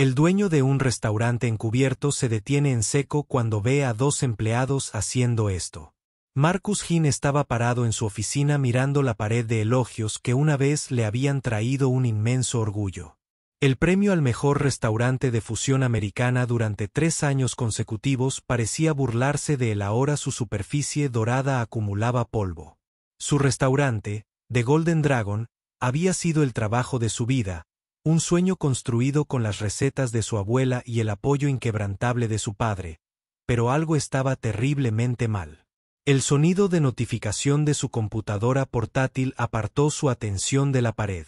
El dueño de un restaurante encubierto se detiene en seco cuando ve a dos empleados haciendo esto. Marcus Hinn estaba parado en su oficina mirando la pared de elogios que una vez le habían traído un inmenso orgullo. El premio al mejor restaurante de fusión americana durante 3 años consecutivos parecía burlarse de él. Ahora su superficie dorada acumulaba polvo. Su restaurante, The Golden Dragon, había sido el trabajo de su vida, un sueño construido con las recetas de su abuela y el apoyo inquebrantable de su padre, pero algo estaba terriblemente mal. El sonido de notificación de su computadora portátil apartó su atención de la pared.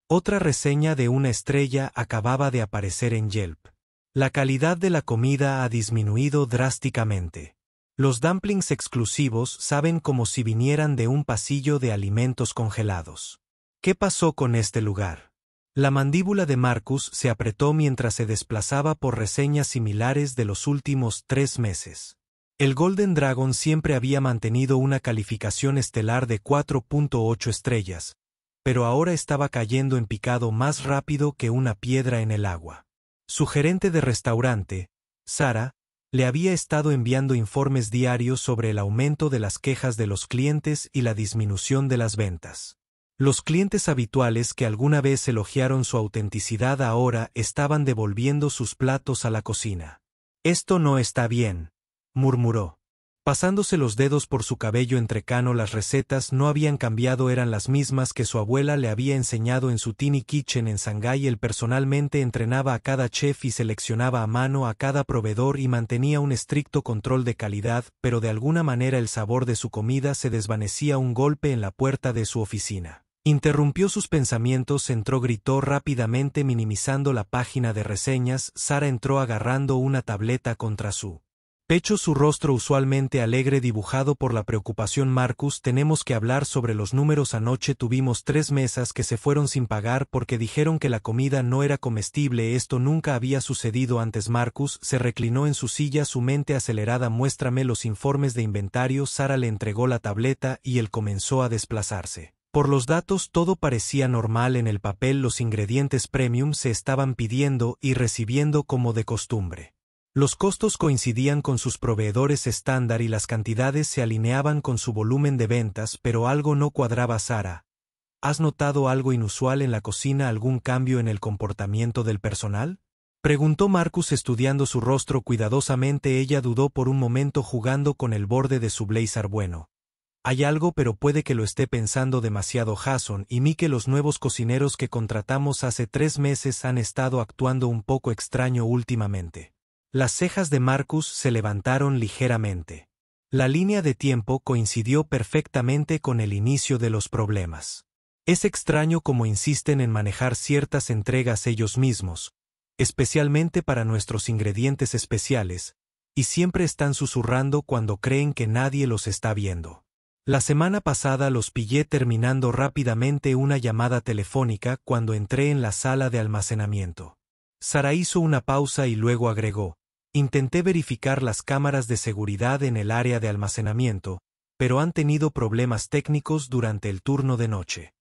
Otra reseña de una estrella acababa de aparecer en Yelp. La calidad de la comida ha disminuido drásticamente. Los dumplings exclusivos saben como si vinieran de un pasillo de alimentos congelados. ¿Qué pasó con este lugar? La mandíbula de Marcus se apretó mientras se desplazaba por reseñas similares de los últimos 3 meses. El Golden Dragon siempre había mantenido una calificación estelar de 4.8 estrellas, pero ahora estaba cayendo en picado más rápido que una piedra en el agua. Su gerente de restaurante, Sarah, le había estado enviando informes diarios sobre el aumento de las quejas de los clientes y la disminución de las ventas. Los clientes habituales que alguna vez elogiaron su autenticidad ahora estaban devolviendo sus platos a la cocina. «Esto no está bien», murmuró. Pasándose los dedos por su cabello entrecano, las recetas no habían cambiado, eran las mismas que su abuela le había enseñado en su Tiny Kitchen en Shanghái. Él personalmente entrenaba a cada chef y seleccionaba a mano a cada proveedor y mantenía un estricto control de calidad, pero de alguna manera el sabor de su comida se desvanecía. Un golpe en la puerta de su oficina interrumpió sus pensamientos. Gritó rápidamente minimizando la página de reseñas. Sarah entró agarrando una tableta contra su pecho, su rostro usualmente alegre dibujado por la preocupación. «Marcus, tenemos que hablar sobre los números. Anoche tuvimos 3 mesas que se fueron sin pagar porque dijeron que la comida no era comestible. Esto nunca había sucedido antes». Marcus se reclinó en su silla, su mente acelerada. «Muéstrame los informes de inventario». Sarah le entregó la tableta y él comenzó a desplazarse por los datos. Todo parecía normal en el papel. Los ingredientes premium se estaban pidiendo y recibiendo como de costumbre. Los costos coincidían con sus proveedores estándar y las cantidades se alineaban con su volumen de ventas, pero algo no cuadraba. «Sarah, ¿has notado algo inusual en la cocina? ¿Algún cambio en el comportamiento del personal?», preguntó Marcus estudiando su rostro cuidadosamente. Ella dudó por un momento, jugando con el borde de su blazer. «Bueno, hay algo, pero puede que lo esté pensando demasiado. Jason y Mike, los nuevos cocineros que contratamos hace 3 meses, han estado actuando un poco extraño últimamente». Las cejas de Marcus se levantaron ligeramente. La línea de tiempo coincidió perfectamente con el inicio de los problemas. Es extraño cómo insisten en manejar ciertas entregas ellos mismos, especialmente para nuestros ingredientes especiales, y siempre están susurrando cuando creen que nadie los está viendo. La semana pasada los pillé terminando rápidamente una llamada telefónica cuando entré en la sala de almacenamiento. Sarah hizo una pausa y luego agregó: «Intenté verificar las cámaras de seguridad en el área de almacenamiento, pero han tenido problemas técnicos durante el turno de noche».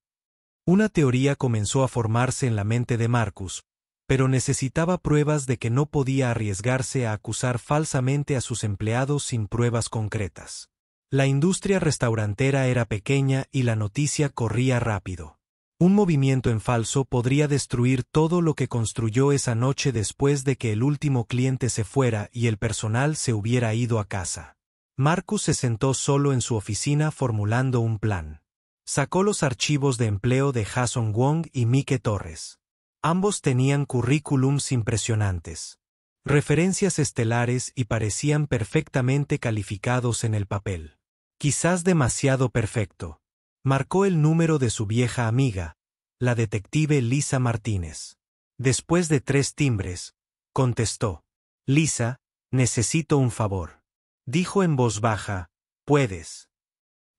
Una teoría comenzó a formarse en la mente de Marcus, pero necesitaba pruebas de que no podía arriesgarse a acusar falsamente a sus empleados sin pruebas concretas. La industria restaurantera era pequeña y la noticia corría rápido. Un movimiento en falso podría destruir todo lo que construyó esa noche después de que el último cliente se fuera y el personal se hubiera ido a casa. Marcus se sentó solo en su oficina formulando un plan. Sacó los archivos de empleo de Jason Wong y Mike Torres. Ambos tenían currículums impresionantes, referencias estelares y parecían perfectamente calificados en el papel. Quizás demasiado perfecto. Marcó el número de su vieja amiga, la detective Lisa Martínez. Después de 3 timbres, contestó. «Lisa, necesito un favor», dijo en voz baja. «¿Puedes?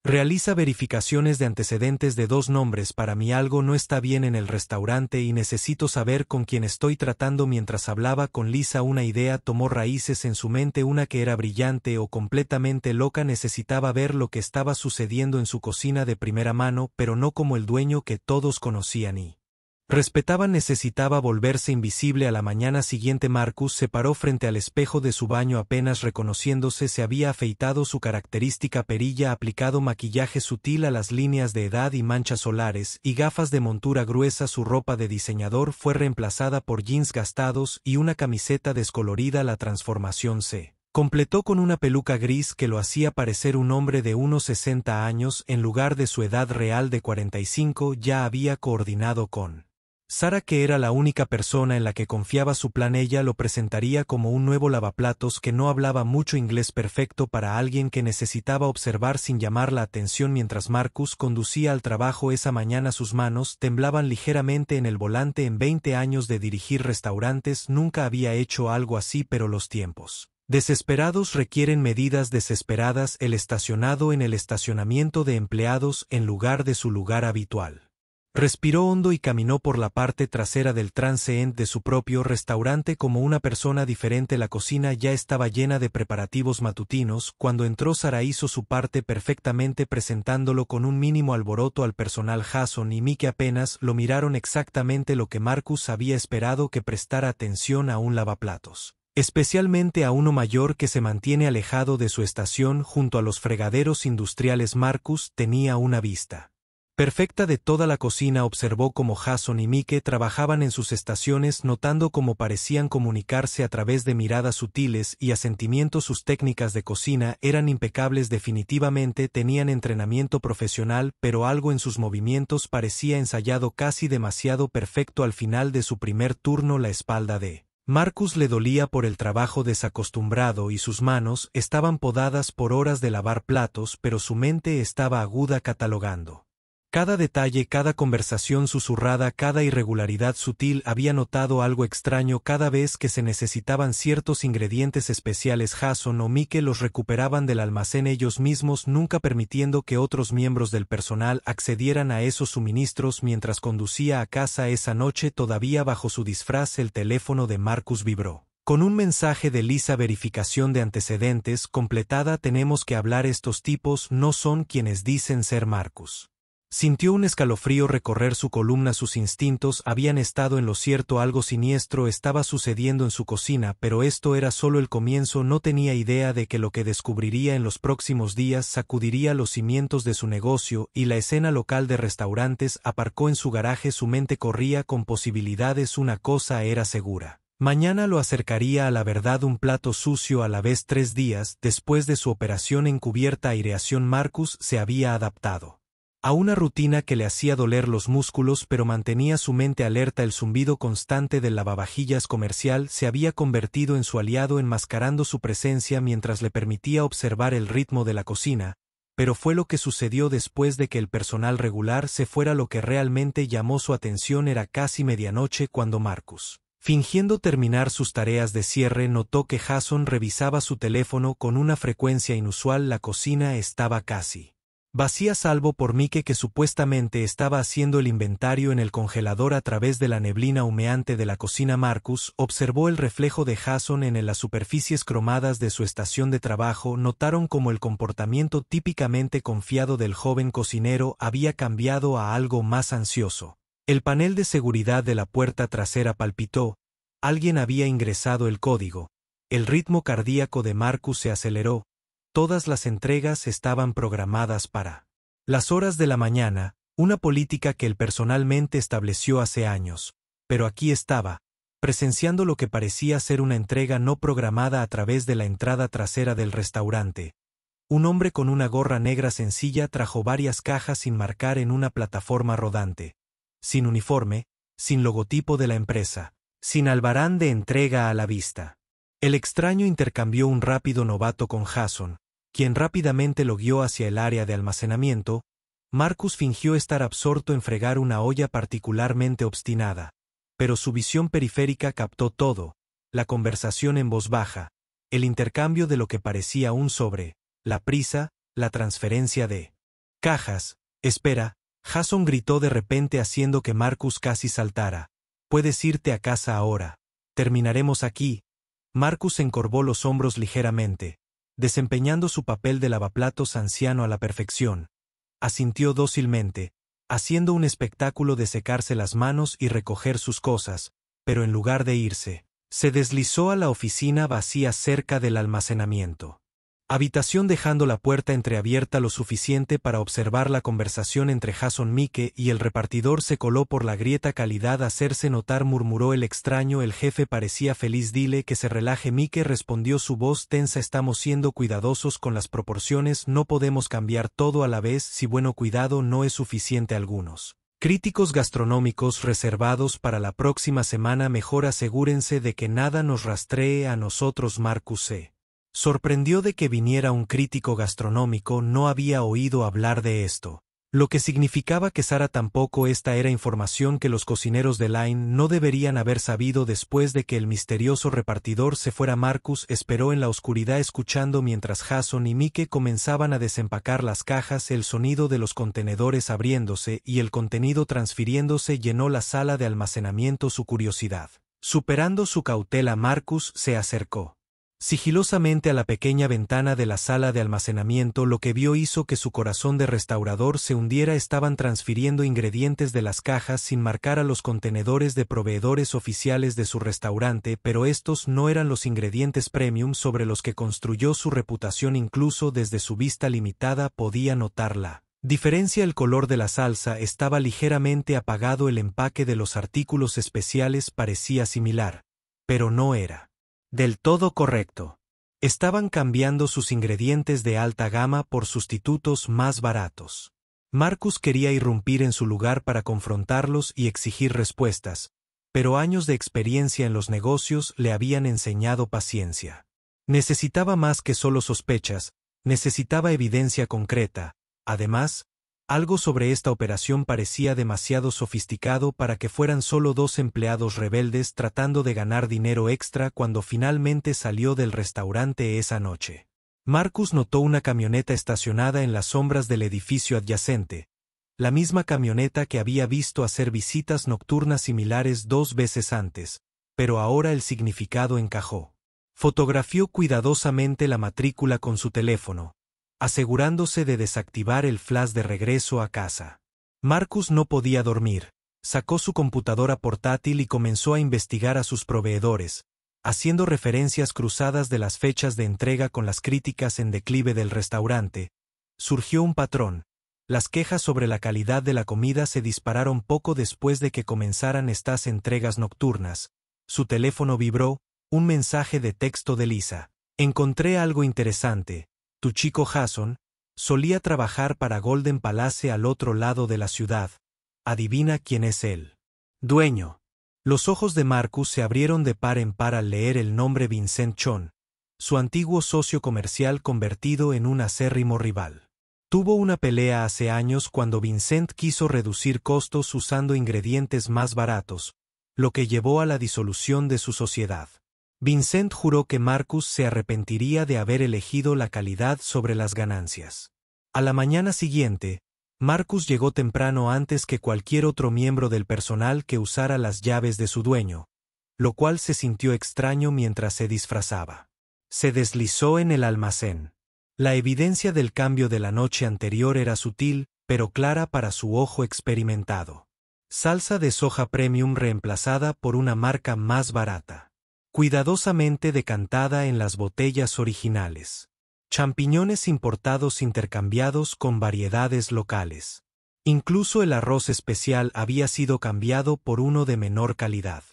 Realiza verificaciones de antecedentes de 2 nombres para mí. Algo no está bien en el restaurante y necesito saber con quién estoy tratando». Mientras hablaba con Lisa, una idea tomó raíces en su mente, una que era brillante o completamente loca. Necesitaba ver lo que estaba sucediendo en su cocina de primera mano, pero no como el dueño que todos conocían y Respetaban necesitaba volverse invisible a la mañana siguiente. Marcus se paró frente al espejo de su baño apenas reconociéndose. Se había afeitado su característica perilla, aplicado maquillaje sutil a las líneas de edad y manchas solares, y gafas de montura gruesa. Su ropa de diseñador fue reemplazada por jeans gastados y una camiseta descolorida. La transformación se completó con una peluca gris que lo hacía parecer un hombre de unos 60 años en lugar de su edad real de 45. Ya había coordinado con Sara, que era la única persona en la que confiaba su plan. Ella lo presentaría como un nuevo lavaplatos que no hablaba mucho inglés, perfecto para alguien que necesitaba observar sin llamar la atención. Mientras Marcus conducía al trabajo esa mañana, sus manos temblaban ligeramente en el volante. En 20 años de dirigir restaurantes nunca había hecho algo así, pero los tiempos desesperados requieren medidas desesperadas. El estacionado en el estacionamiento de empleados en lugar de su lugar habitual. Respiró hondo y caminó por la parte trasera del transeúnte de su propio restaurante como una persona diferente. La cocina ya estaba llena de preparativos matutinos. Cuando entró, Sara hizo su parte perfectamente, presentándolo con un mínimo alboroto al personal. Jason y Mickey apenas lo miraron, exactamente lo que Marcus había esperado, que prestara atención a un lavaplatos, especialmente a uno mayor que se mantiene alejado de su estación junto a los fregaderos industriales. Marcus tenía una vista perfecta de toda la cocina. Observó cómo Jason y Mickey trabajaban en sus estaciones, notando cómo parecían comunicarse a través de miradas sutiles y asentimientos. Sus técnicas de cocina eran impecables, definitivamente tenían entrenamiento profesional, pero algo en sus movimientos parecía ensayado, casi demasiado perfecto. Al final de su primer turno, la espalda de Marcus le dolía por el trabajo desacostumbrado y sus manos estaban podadas por horas de lavar platos, pero su mente estaba aguda, catalogando cada detalle, cada conversación susurrada, cada irregularidad sutil. Había notado algo extraño cada vez que se necesitaban ciertos ingredientes especiales. Jason o Mickey los recuperaban del almacén ellos mismos, nunca permitiendo que otros miembros del personal accedieran a esos suministros. Mientras conducía a casa esa noche, todavía bajo su disfraz, el teléfono de Marcus vibró con un mensaje de Lisa: verificación de antecedentes completada, tenemos que hablar. Estos tipos no son quienes dicen ser. Marcus sintió un escalofrío recorrer su columna. Sus instintos habían estado en lo cierto. Algo siniestro estaba sucediendo en su cocina, pero esto era solo el comienzo. No tenía idea de que lo que descubriría en los próximos días sacudiría los cimientos de su negocio, y la escena local de restaurantes aparcó en su garaje. Su mente corría con posibilidades. Una cosa era segura: mañana lo acercaría a la verdad. Un plato sucio a la vez. 3 días después de su operación encubierta aireación, Marcus se había adaptado a una rutina que le hacía doler los músculos, pero mantenía su mente alerta. El zumbido constante del lavavajillas comercial se había convertido en su aliado, enmascarando su presencia mientras le permitía observar el ritmo de la cocina. Pero fue lo que sucedió después de que el personal regular se fuera lo que realmente llamó su atención. Era casi medianoche cuando Marcus, fingiendo terminar sus tareas de cierre, notó que Jason revisaba su teléfono con una frecuencia inusual. La cocina estaba casi vacía, salvo por Mickey, que supuestamente estaba haciendo el inventario en el congelador. A través de la neblina humeante de la cocina, Marcus observó el reflejo de Jason en las superficies cromadas de su estación de trabajo. Notaron cómo el comportamiento típicamente confiado del joven cocinero había cambiado a algo más ansioso. El panel de seguridad de la puerta trasera palpitó. Alguien había ingresado el código. El ritmo cardíaco de Marcus se aceleró. Todas las entregas estaban programadas para las horas de la mañana, una política que él personalmente estableció hace años. Pero aquí estaba, presenciando lo que parecía ser una entrega no programada a través de la entrada trasera del restaurante. Un hombre con una gorra negra sencilla trajo varias cajas sin marcar en una plataforma rodante. Sin uniforme, sin logotipo de la empresa, sin albarán de entrega a la vista. El extraño intercambió un rápido novato con Jason, quien rápidamente lo guió hacia el área de almacenamiento. Marcus fingió estar absorto en fregar una olla particularmente obstinada, pero su visión periférica captó todo: la conversación en voz baja, el intercambio de lo que parecía un sobre, la prisa, la transferencia de cajas. Espera, Jason gritó de repente, haciendo que Marcus casi saltara. Puedes irte a casa ahora. Terminaremos aquí. Marcus encorvó los hombros ligeramente, desempeñando su papel de lavaplatos anciano a la perfección. Asintió dócilmente. haciendo un espectáculo de secarse las manos y recoger sus cosas, pero en lugar de irse, se deslizó a la oficina vacía cerca del almacenamiento. Habitación dejando la puerta entreabierta lo suficiente para observar la conversación entre Jason Mieke y el repartidor se coló por la grieta calidad hacerse notar murmuró el extraño el jefe parecía feliz dile que se relaje Mieke respondió su voz tensa estamos siendo cuidadosos con las proporciones no podemos cambiar todo a la vez si bueno cuidado no es suficiente algunos. Críticos gastronómicos reservados para la próxima semana mejor asegúrense de que nada nos rastree a nosotros Marcus C. Sorprendió de que viniera un crítico gastronómico, no había oído hablar de esto. Lo que significaba que Sara tampoco esta era información que los cocineros de Line no deberían haber sabido después de que el misterioso repartidor se fuera. Marcus esperó en la oscuridad escuchando mientras Jason y Mieke comenzaban a desempacar las cajas el sonido de los contenedores abriéndose y el contenido transfiriéndose llenó la sala de almacenamiento su curiosidad. Superando su cautela Marcus se acercó sigilosamente a la pequeña ventana de la sala de almacenamiento lo que vio hizo que su corazón de restaurador se hundiera estaban transfiriendo ingredientes de las cajas sin marcar a los contenedores de proveedores oficiales de su restaurante pero estos no eran los ingredientes premium sobre los que construyó su reputación incluso desde su vista limitada podía notarla. Diferencia el color de la salsa estaba ligeramente apagado el empaque de los artículos especiales parecía similar, pero no era del todo correcto. Estaban cambiando sus ingredientes de alta gama por sustitutos más baratos. Marcus quería irrumpir en su lugar para confrontarlos y exigir respuestas, pero años de experiencia en los negocios le habían enseñado paciencia. Necesitaba más que solo sospechas, necesitaba evidencia concreta. Además, algo sobre esta operación parecía demasiado sofisticado para que fueran solo dos empleados rebeldes tratando de ganar dinero extra cuando finalmente salió del restaurante esa noche. Marcus notó una camioneta estacionada en las sombras del edificio adyacente, la misma camioneta que había visto hacer visitas nocturnas similares 2 veces antes, pero ahora el significado encajó. Fotografió cuidadosamente la matrícula con su teléfono, asegurándose de desactivar el flash de regreso a casa. Marcus no podía dormir, sacó su computadora portátil y comenzó a investigar a sus proveedores, haciendo referencias cruzadas de las fechas de entrega con las críticas en declive del restaurante. Surgió un patrón. Las quejas sobre la calidad de la comida se dispararon poco después de que comenzaran estas entregas nocturnas. Su teléfono vibró, un mensaje de texto de Lisa. Encontré algo interesante. Tu chico Jason solía trabajar para Golden Palace al otro lado de la ciudad. Adivina quién es él. Dueño. Los ojos de Marcus se abrieron de par en par al leer el nombre Vincent Chon, su antiguo socio comercial convertido en un acérrimo rival. Tuvo una pelea hace años cuando Vincent quiso reducir costos usando ingredientes más baratos, lo que llevó a la disolución de su sociedad. Vincent juró que Marcus se arrepentiría de haber elegido la calidad sobre las ganancias. A la mañana siguiente, Marcus llegó temprano antes que cualquier otro miembro del personal que usara las llaves de su dueño, lo cual se sintió extraño mientras se disfrazaba. Se deslizó en el almacén. La evidencia del cambio de la noche anterior era sutil, pero clara para su ojo experimentado. Salsa de soja premium reemplazada por una marca más barata. Cuidadosamente decantada en las botellas originales. Champiñones importados intercambiados con variedades locales. Incluso el arroz especial había sido cambiado por uno de menor calidad.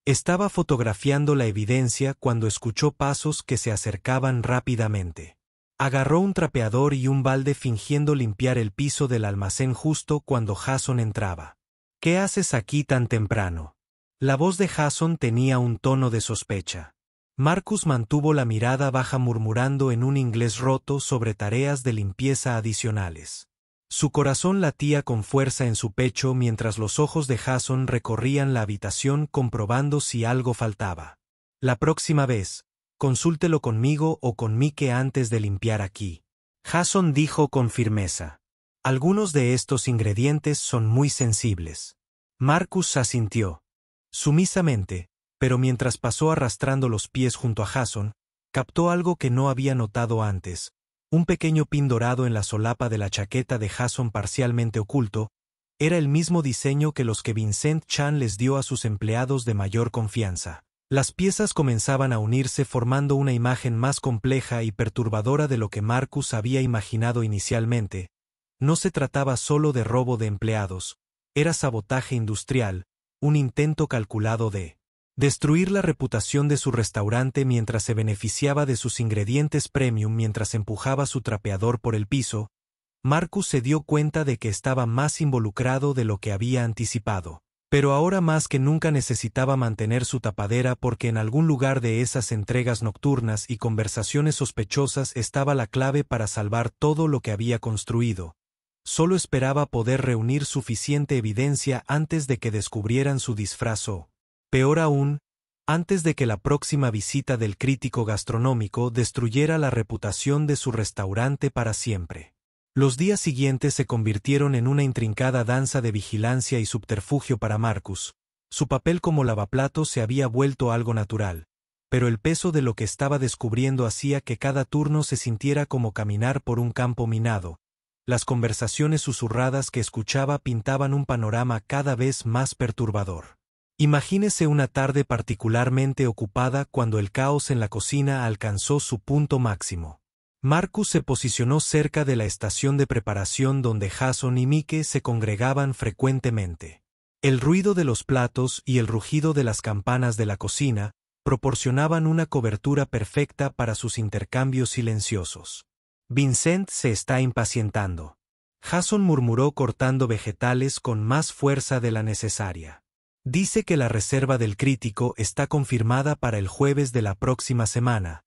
Estaba fotografiando la evidencia cuando escuchó pasos que se acercaban rápidamente. Agarró un trapeador y un balde fingiendo limpiar el piso del almacén justo cuando Jason entraba. ¿Qué haces aquí tan temprano? La voz de Jason tenía un tono de sospecha. Marcus mantuvo la mirada baja murmurando en un inglés roto sobre tareas de limpieza adicionales. Su corazón latía con fuerza en su pecho mientras los ojos de Jason recorrían la habitación comprobando si algo faltaba. La próxima vez, consúltelo conmigo o con Mieke antes de limpiar aquí. Jason dijo con firmeza. Algunos de estos ingredientes son muy sensibles. Marcus asintió. Sumisamente, pero mientras pasó arrastrando los pies junto a Jason, captó algo que no había notado antes, un pequeño pin dorado en la solapa de la chaqueta de Jason parcialmente oculto, Era el mismo diseño que los que Vincent Chan les dio a sus empleados de mayor confianza. Las piezas comenzaban a unirse formando una imagen más compleja y perturbadora de lo que Marcus había imaginado inicialmente. No se trataba solo de robo de empleados, era sabotaje industrial, un intento calculado de destruir la reputación de su restaurante mientras se beneficiaba de sus ingredientes premium mientras empujaba su trapeador por el piso. Marcus se dio cuenta de que estaba más involucrado de lo que había anticipado. Pero ahora más que nunca necesitaba mantener su tapadera porque en algún lugar de esas entregas nocturnas y conversaciones sospechosas estaba la clave para salvar todo lo que había construido. Solo esperaba poder reunir suficiente evidencia antes de que descubrieran su disfraz o, peor aún, antes de que la próxima visita del crítico gastronómico destruyera la reputación de su restaurante para siempre. Los días siguientes se convirtieron en una intrincada danza de vigilancia y subterfugio para Marcus. Su papel como lavaplatos se había vuelto algo natural, pero el peso de lo que estaba descubriendo hacía que cada turno se sintiera como caminar por un campo minado. Las conversaciones susurradas que escuchaba pintaban un panorama cada vez más perturbador. Imagínese una tarde particularmente ocupada cuando el caos en la cocina alcanzó su punto máximo. Marcus se posicionó cerca de la estación de preparación donde Jason y Mike se congregaban frecuentemente. El ruido de los platos y el rugido de las campanas de la cocina proporcionaban una cobertura perfecta para sus intercambios silenciosos. Vincent se está impacientando. Jason murmuró cortando vegetales con más fuerza de la necesaria. Dice que la reserva del crítico está confirmada para el jueves de la próxima semana.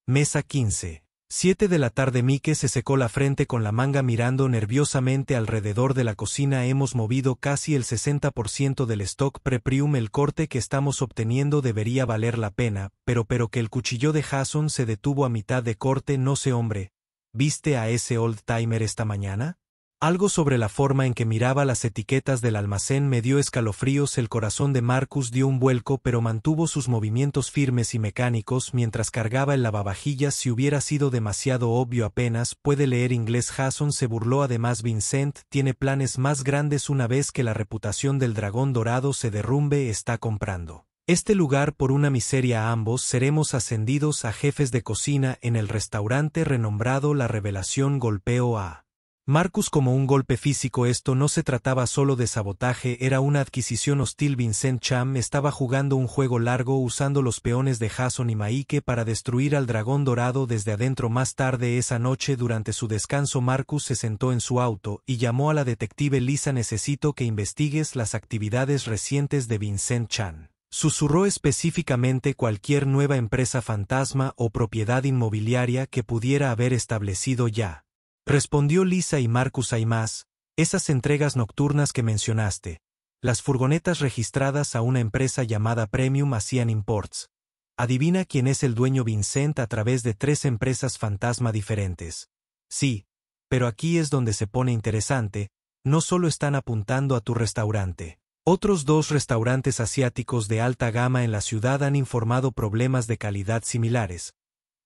Mesa 15. 7 de la tarde. Mike se secó la frente con la manga mirando nerviosamente alrededor de la cocina. Hemos movido casi el 60% del stock pre-prium. El corte que estamos obteniendo debería valer la pena, pero que el cuchillo de Jason se detuvo a mitad de corte. No sé, hombre, ¿viste a ese old timer esta mañana? Algo sobre la forma en que miraba las etiquetas del almacén me dio escalofríos. El corazón de Marcus dio un vuelco, pero mantuvo sus movimientos firmes y mecánicos mientras cargaba el lavavajillas. Si hubiera sido demasiado obvio. Apenas puede leer inglés. Jason se burló. Además, Vincent tiene planes más grandes una vez que la reputación del dragón dorado se derrumbe. Está comprando este lugar por una miseria. Ambos seremos ascendidos a jefes de cocina en el restaurante renombrado. La revelación golpeó a Marcus como un golpe físico. Esto no se trataba solo de sabotaje, era una adquisición hostil. Vincent Chan estaba jugando un juego largo usando los peones de Jason y Mike para destruir al dragón dorado desde adentro. Más tarde esa noche, durante su descanso, Marcus se sentó en su auto y llamó a la detective Lisa. Necesito que investigues las actividades recientes de Vincent Chan. Susurró específicamente cualquier nueva empresa fantasma o propiedad inmobiliaria que pudiera haber establecido ya. Respondió Lisa. Y Marcus, hay más, esas entregas nocturnas que mencionaste. Las furgonetas registradas a una empresa llamada Premium Asian Imports. Adivina quién es el dueño. Vincent a través de 3 empresas fantasma diferentes. Sí, pero aquí es donde se pone interesante, no solo están apuntando a tu restaurante. Otros 2 restaurantes asiáticos de alta gama en la ciudad han informado problemas de calidad similares.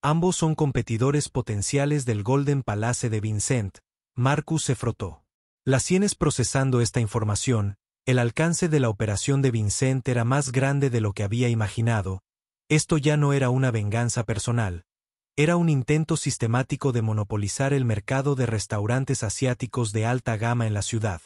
Ambos son competidores potenciales del Golden Palace de Vincent. Marcus se frotó las sienes procesando esta información. El alcance de la operación de Vincent era más grande de lo que había imaginado. Esto ya no era una venganza personal. Era un intento sistemático de monopolizar el mercado de restaurantes asiáticos de alta gama en la ciudad.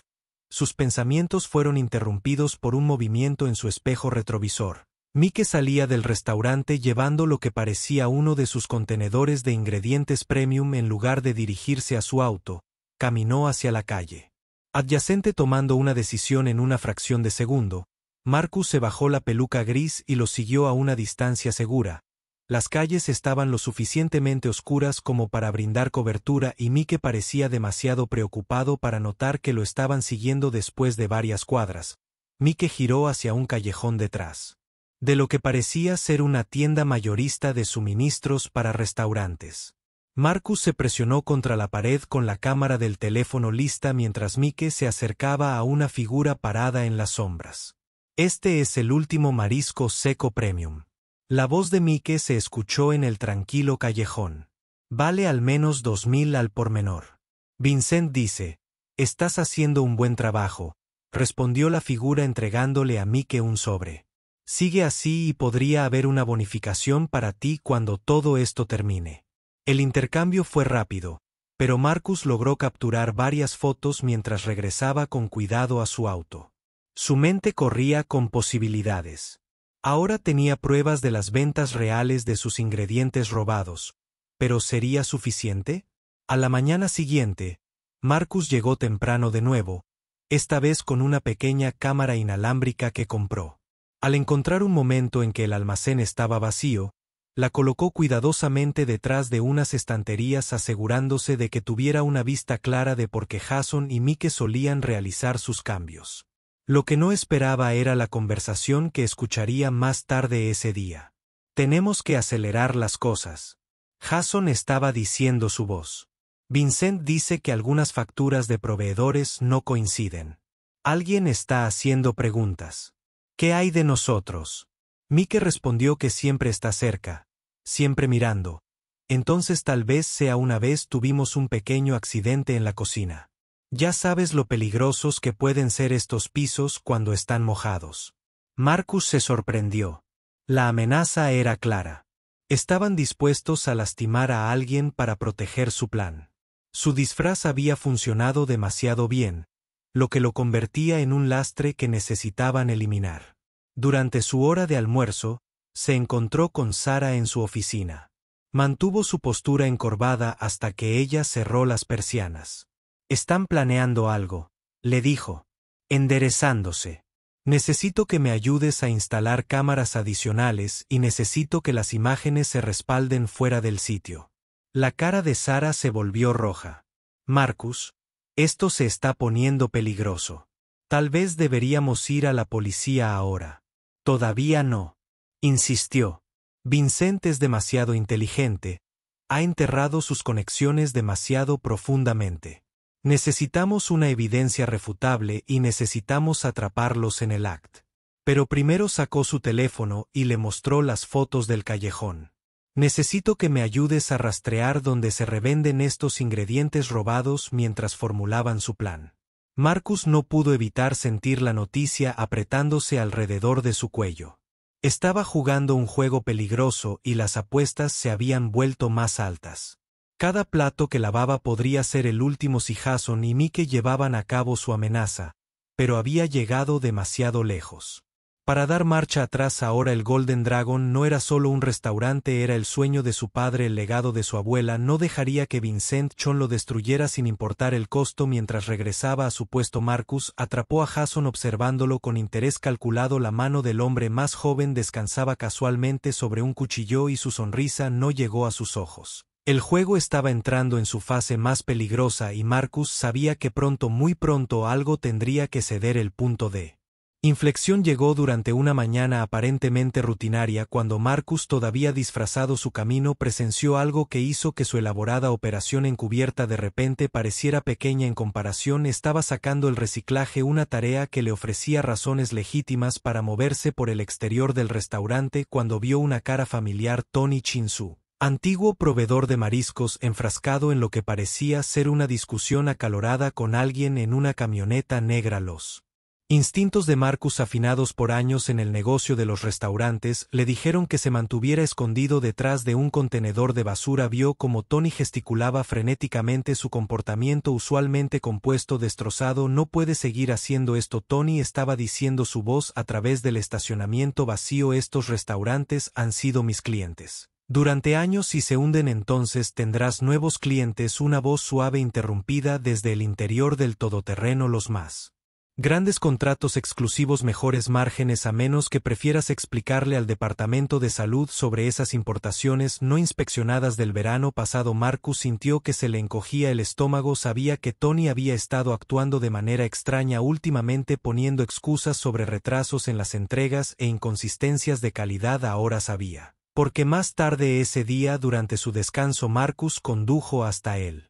Sus pensamientos fueron interrumpidos por un movimiento en su espejo retrovisor. Mike salía del restaurante llevando lo que parecía uno de sus contenedores de ingredientes premium. En lugar de dirigirse a su auto, caminó hacia la calle adyacente tomando una decisión en una fracción de segundo. Marcus se bajó la peluca gris y lo siguió a una distancia segura. Las calles estaban lo suficientemente oscuras como para brindar cobertura y Mike parecía demasiado preocupado para notar que lo estaban siguiendo. Después de varias cuadras, Mike giró hacia un callejón detrás de lo que parecía ser una tienda mayorista de suministros para restaurantes. Marcus se presionó contra la pared con la cámara del teléfono lista mientras Mike se acercaba a una figura parada en las sombras. Este es el último marisco seco premium. La voz de Mike se escuchó en el tranquilo callejón. Vale al menos 2000 al por menor. Vincent dice, estás haciendo un buen trabajo, respondió la figura entregándole a Mike un sobre. Sigue así y podría haber una bonificación para ti cuando todo esto termine. El intercambio fue rápido, pero Marcus logró capturar varias fotos mientras regresaba con cuidado a su auto. Su mente corría con posibilidades. Ahora tenía pruebas de las ventas reales de sus ingredientes robados, ¿pero sería suficiente? A la mañana siguiente, Marcus llegó temprano de nuevo, esta vez con una pequeña cámara inalámbrica que compró. Al encontrar un momento en que el almacén estaba vacío, la colocó cuidadosamente detrás de unas estanterías asegurándose de que tuviera una vista clara de por qué Jason y Mike solían realizar sus cambios. Lo que no esperaba era la conversación que escucharía más tarde ese día. Tenemos que acelerar las cosas. Jason estaba diciendo su voz. Vincent dice que algunas facturas de proveedores no coinciden. Alguien está haciendo preguntas. ¿Qué hay de nosotros? Mike respondió que siempre está cerca, siempre mirando. Entonces tal vez sea una vez tuvimos un pequeño accidente en la cocina. Ya sabes lo peligrosos que pueden ser estos pisos cuando están mojados. Marcus se sorprendió. La amenaza era clara. Estaban dispuestos a lastimar a alguien para proteger su plan. Su disfraz había funcionado demasiado bien, lo que lo convertía en un lastre que necesitaban eliminar. Durante su hora de almuerzo, se encontró con Sara en su oficina. Mantuvo su postura encorvada hasta que ella cerró las persianas. «Están planeando algo», le dijo, enderezándose. «Necesito que me ayudes a instalar cámaras adicionales y necesito que las imágenes se respalden fuera del sitio». La cara de Sara se volvió roja. «Marcus, esto se está poniendo peligroso. Tal vez deberíamos ir a la policía ahora». «Todavía no», insistió. «Vincent es demasiado inteligente. Ha enterrado sus conexiones demasiado profundamente. Necesitamos una evidencia refutable y necesitamos atraparlos en el act». Pero primero sacó su teléfono y le mostró las fotos del callejón. «Necesito que me ayudes a rastrear dónde se revenden estos ingredientes robados», mientras formulaban su plan. Marcus no pudo evitar sentir la noticia apretándose alrededor de su cuello. Estaba jugando un juego peligroso y las apuestas se habían vuelto más altas. Cada plato que lavaba podría ser el último si Jason y Mike llevaban a cabo su amenaza, pero había llegado demasiado lejos. Para dar marcha atrás ahora el Golden Dragon no era solo un restaurante, era el sueño de su padre, el legado de su abuela. No dejaría que Vincent Chon lo destruyera sin importar el costo. Mientras regresaba a su puesto, Marcus atrapó a Jason observándolo con interés calculado. La mano del hombre más joven descansaba casualmente sobre un cuchillo y su sonrisa no llegó a sus ojos. El juego estaba entrando en su fase más peligrosa y Marcus sabía que pronto, muy pronto, algo tendría que ceder. El punto de inflexión llegó durante una mañana aparentemente rutinaria cuando Marcus, todavía disfrazado su camino, presenció algo que hizo que su elaborada operación encubierta de repente pareciera pequeña en comparación. Estaba sacando el reciclaje, una tarea que le ofrecía razones legítimas para moverse por el exterior del restaurante cuando vio una cara familiar. Tony Chinsu, antiguo proveedor de mariscos, enfrascado en lo que parecía ser una discusión acalorada con alguien en una camioneta negra. Los instintos de Marcus, afinados por años en el negocio de los restaurantes, le dijeron que se mantuviera escondido detrás de un contenedor de basura. Vio cómo Tony gesticulaba frenéticamente, su comportamiento usualmente compuesto, destrozado. «No puede seguir haciendo esto», Tony estaba diciendo, su voz a través del estacionamiento vacío. «Estos restaurantes han sido mis clientes durante años y se hunden, entonces tendrás nuevos clientes». Una voz suave interrumpida desde el interior del todoterreno. «Los más grandes contratos exclusivos, mejores márgenes, a menos que prefieras explicarle al Departamento de Salud sobre esas importaciones no inspeccionadas del verano pasado». Marcus sintió que se le encogía el estómago. Sabía que Tony había estado actuando de manera extraña últimamente, poniendo excusas sobre retrasos en las entregas e inconsistencias de calidad. Ahora sabía, porque más tarde ese día, durante su descanso, Marcus condujo hasta él.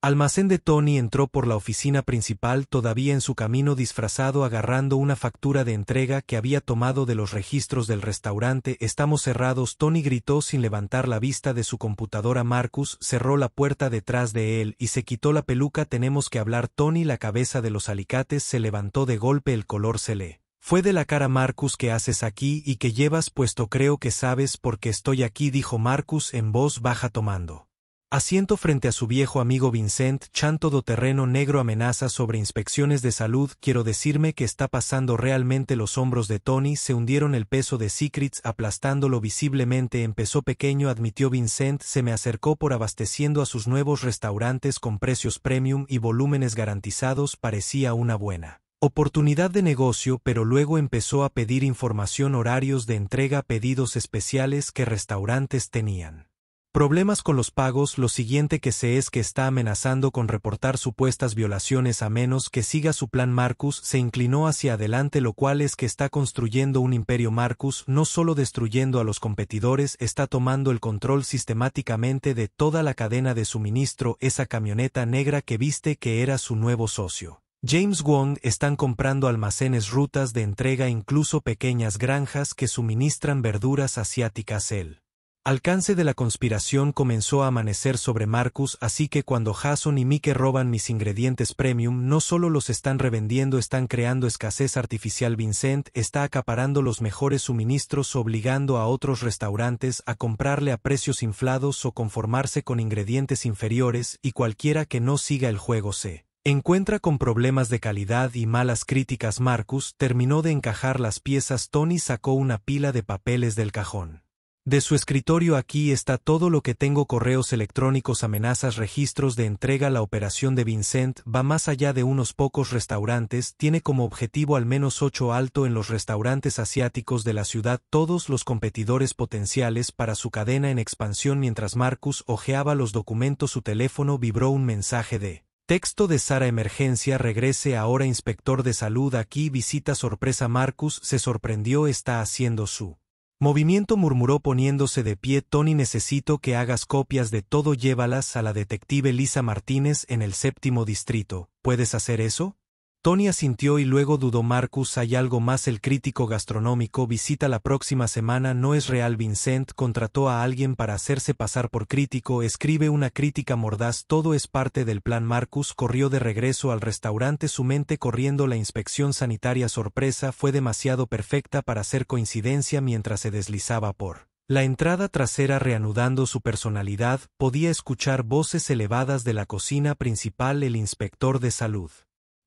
Almacén de Tony entró por la oficina principal todavía en su camino disfrazado agarrando una factura de entrega que había tomado de los registros del restaurante. Estamos cerrados. Tony gritó sin levantar la vista de su computadora. Marcus cerró la puerta detrás de él y se quitó la peluca. Tenemos que hablar. Tony, la cabeza de los alicates se levantó de golpe. El color se le fue de la cara. Marcus, ¿qué haces aquí y qué llevas puesto? Creo que sabes por qué estoy aquí, dijo Marcus en voz baja tomando asiento frente a su viejo amigo Vincent Chan. Todoterreno negro amenaza sobre inspecciones de salud. Quiero decirme qué está pasando realmente. Los hombros de Tony se hundieron, el peso de Secrets aplastándolo visiblemente. Empezó pequeño, admitió Vincent. Se me acercó por abasteciendo a sus nuevos restaurantes con precios premium y volúmenes garantizados. Parecía una buena oportunidad de negocio, pero luego empezó a pedir información, horarios de entrega, pedidos especiales que restaurantes tenían. Problemas con los pagos. Lo siguiente que sé es que está amenazando con reportar supuestas violaciones a menos que siga su plan. Marcus se inclinó hacia adelante, lo cual es que está construyendo un imperio. Marcus no solo destruyendo a los competidores, está tomando el control sistemáticamente de toda la cadena de suministro. Esa camioneta negra que viste que era su nuevo socio James Wong. Están comprando almacenes, rutas de entrega, incluso pequeñas granjas que suministran verduras asiáticas. El alcance de la conspiración comenzó a amanecer sobre Marcus, así que cuando Jason y Mike roban mis ingredientes premium, no solo los están revendiendo, están creando escasez artificial. Vincent está acaparando los mejores suministros, obligando a otros restaurantes a comprarle a precios inflados o conformarse con ingredientes inferiores, y cualquiera que no siga el juego se encuentra con problemas de calidad y malas críticas. Marcus terminó de encajar las piezas. Tony sacó una pila de papeles del cajón de su escritorio. Aquí está todo lo que tengo: correos electrónicos, amenazas, registros de entrega. La operación de Vincent va más allá de unos pocos restaurantes, tiene como objetivo al menos 8 alto en los restaurantes asiáticos de la ciudad, todos los competidores potenciales para su cadena en expansión. Mientras Marcus hojeaba los documentos, su teléfono vibró. Un mensaje de texto de Sara: emergencia, regrese ahora, inspector de salud aquí, visita sorpresa. Marcus se sorprendió. Está haciendo su movimiento, murmuró poniéndose de pie. Tony, necesito que hagas copias de todo, llévalas a la detective Lisa Martínez en el 7º distrito. ¿Puedes hacer eso? Tony asintió y luego dudó. Marcus, hay algo más. El crítico gastronómico visita la próxima semana. No es real. Vincent contrató a alguien para hacerse pasar por crítico. Escribe una crítica mordaz. Todo es parte del plan. Marcus corrió de regreso al restaurante, su mente corriendo. La inspección sanitaria sorpresa fue demasiado perfecta para ser coincidencia. Mientras se deslizaba por la entrada trasera reanudando su personalidad, podía escuchar voces elevadas de la cocina principal. El inspector de salud,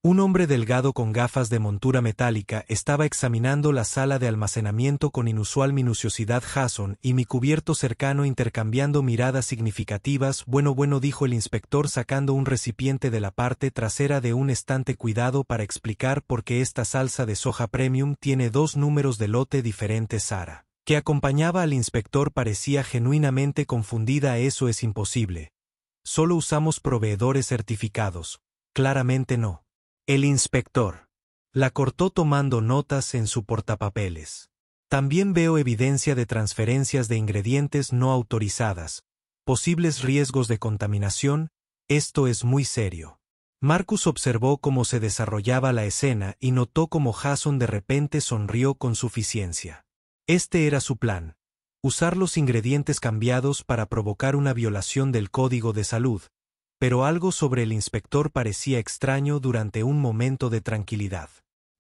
un hombre delgado con gafas de montura metálica, estaba examinando la sala de almacenamiento con inusual minuciosidad. Jason y mi cubierto cercano intercambiando miradas significativas. Bueno, dijo el inspector sacando un recipiente de la parte trasera de un estante. Cuidado para explicar por qué esta salsa de soja premium tiene 2 números de lote diferentes. Sara, que acompañaba al inspector, parecía genuinamente confundida. Eso es imposible. Solo usamos proveedores certificados. Claramente no. El inspector la cortó tomando notas en su portapapeles. También veo evidencia de transferencias de ingredientes no autorizadas, posibles riesgos de contaminación. Esto es muy serio. Marcus observó cómo se desarrollaba la escena y notó cómo Jason de repente sonrió con suficiencia. Este era su plan: usar los ingredientes cambiados para provocar una violación del código de salud. Pero algo sobre el inspector parecía extraño. Durante un momento de tranquilidad,